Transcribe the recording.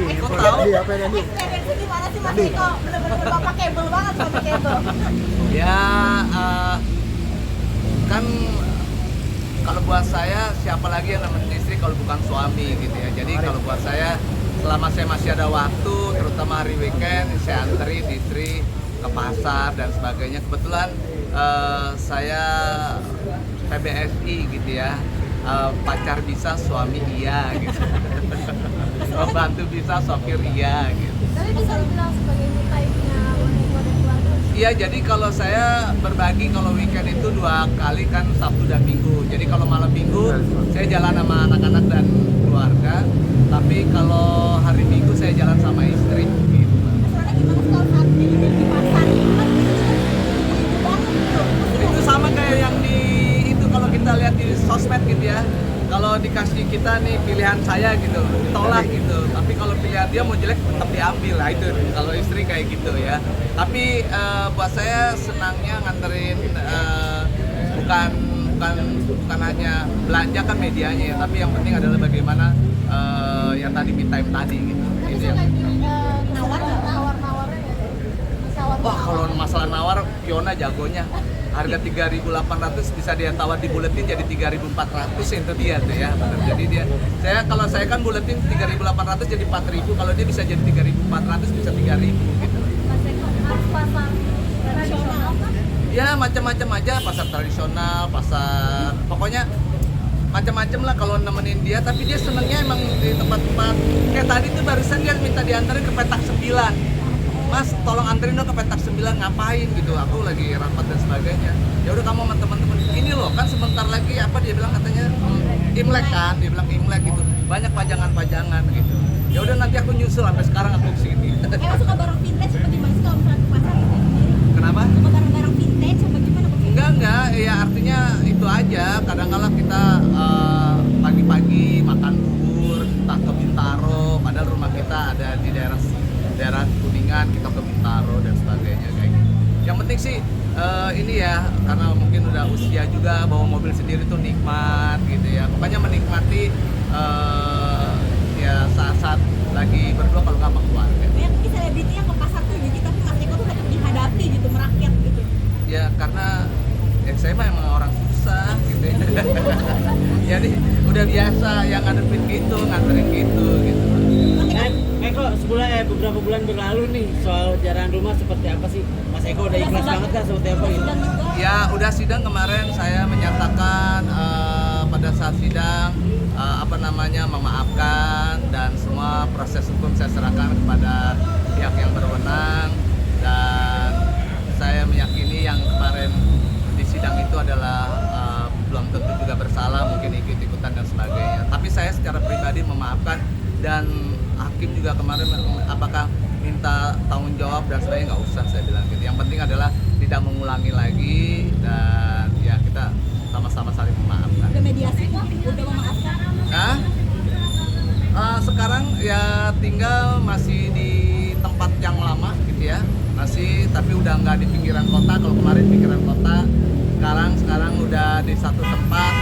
Kok tahu? Apa Andi? Experience gimana sih Mas Eko? Bener-bener bapak kabel banget suami kabel. Ya, kan kalau buat saya siapa lagi yang namanya istri kalau bukan suami gitu ya. Jadi kalau buat saya selama saya masih ada waktu, terutama hari weekend, saya anterin istri ke pasar dan sebagainya. Kebetulan saya PBSI gitu ya. Pacar bisa, suami iya gitu. Membantu bisa, sopir iya gitu. Tapi bisa dibilang sebagai me time-nya Mas Eko dan keluarga. Iya, jadi kalau saya berbagi kalau weekend itu 2 kali kan Sabtu dan Minggu. Jadi kalau malam Minggu saya jalan sama anak-anak dan keluarga. Tapi kalau hari Minggu saya jalan sama istri gitu. Soalnya gimana kalau saat di pasar itu kan banget gitu. Itu sama kayak yang di itu kalau kita lihat di sosmed gitu ya. Kalau dikasih kita nih pilihan saya gitu, ditolak gitu. Tapi kalau pilihan dia mau jelek tetap diambil lah itu. Kalau istri kayak gitu ya. Tapi buat saya senangnya nganterin bukan hanya belanja kan medianya ya, tapi yang penting adalah bagaimana yang tadi me time tadi gitu. Tapi Ini suka yang nawar-nawarnya nggak? wah, kalau masalah nawar Fiona jagonya. Harga 3.800 bisa dia tawar di buletin jadi 3.400 itu dia tuh ya. Jadi kalau saya kan buletin 3.800 jadi 4.000, kalau dia bisa jadi 3.400 bisa 3.000 gitu. Mas Eko harus pasar tradisional kan? Ya macam-macam aja, pasar tradisional, pasar pokoknya macam-macam lah kalau nemenin dia. Tapi dia senengnya emang di tempat-tempat kayak tadi tuh barusan dia minta diantarin ke petak 9. Mas, tolong anterin dong ke petak 9, ngapain gitu, aku lagi rapat dan sebagainya. Ya udah kamu sama teman-teman ini loh kan sebentar lagi apa dia bilang katanya Imlek kan, dia bilang Imlek gitu, banyak pajangan-pajangan gitu. Ya udah nanti aku nyusul, sampai sekarang aku kesini. Emang suka barang vintage seperti Mas kalau misalnya ke pasar gitu? Kenapa? Suka barang-barang vintage apa gimana? Enggak, ya artinya itu aja. Kadang-kala kita pagi-pagi makan bubur, entah ke Bintaro, padahal rumah kita ada di daerah Kuningan, kita ke Bintaro dan sebagainya kayak gitu. Yang penting sih ini ya, karena mungkin udah usia juga, bawa mobil sendiri tuh nikmat gitu ya. Pokoknya menikmati ya saat-saat lagi berdua kalau nggak sama keluarga. Banyak mungkin selebriti yang ke pasar tuh gitu, tapi Mas Eko tuh tetap dihadapi gitu, merakyat gitu. Ya karena ya saya mah emang orang susah gitu ya. Jadi udah biasa yang ngadepin gitu, nganterin gitu. Eko, beberapa bulan berlalu nih soal jalan rumah seperti apa sih? Mas Eko udah ikhlas banget kan seperti apa gitu? Ya udah sidang kemarin saya menyatakan pada saat sidang memaafkan dan semua proses hukum saya serahkan kepada pihak yang berwenang, dan saya meyakini yang kemarin di sidang itu adalah belum tentu juga bersalah, mungkin ikut-ikutan dan sebagainya. Tapi saya secara pribadi memaafkan, dan hakim juga kemarin apakah minta tanggung jawab dan sebagainya, nggak usah saya bilang gitu. Yang penting adalah tidak mengulangi lagi, dan ya kita sama-sama saling memaafkan. Udah mediasi kok, udah memaafkan. Nah, sekarang ya tinggal masih di tempat yang lama gitu ya, masih, tapi udah nggak di pinggiran kota. Kalau kemarin pinggiran kota, sekarang udah di satu tempat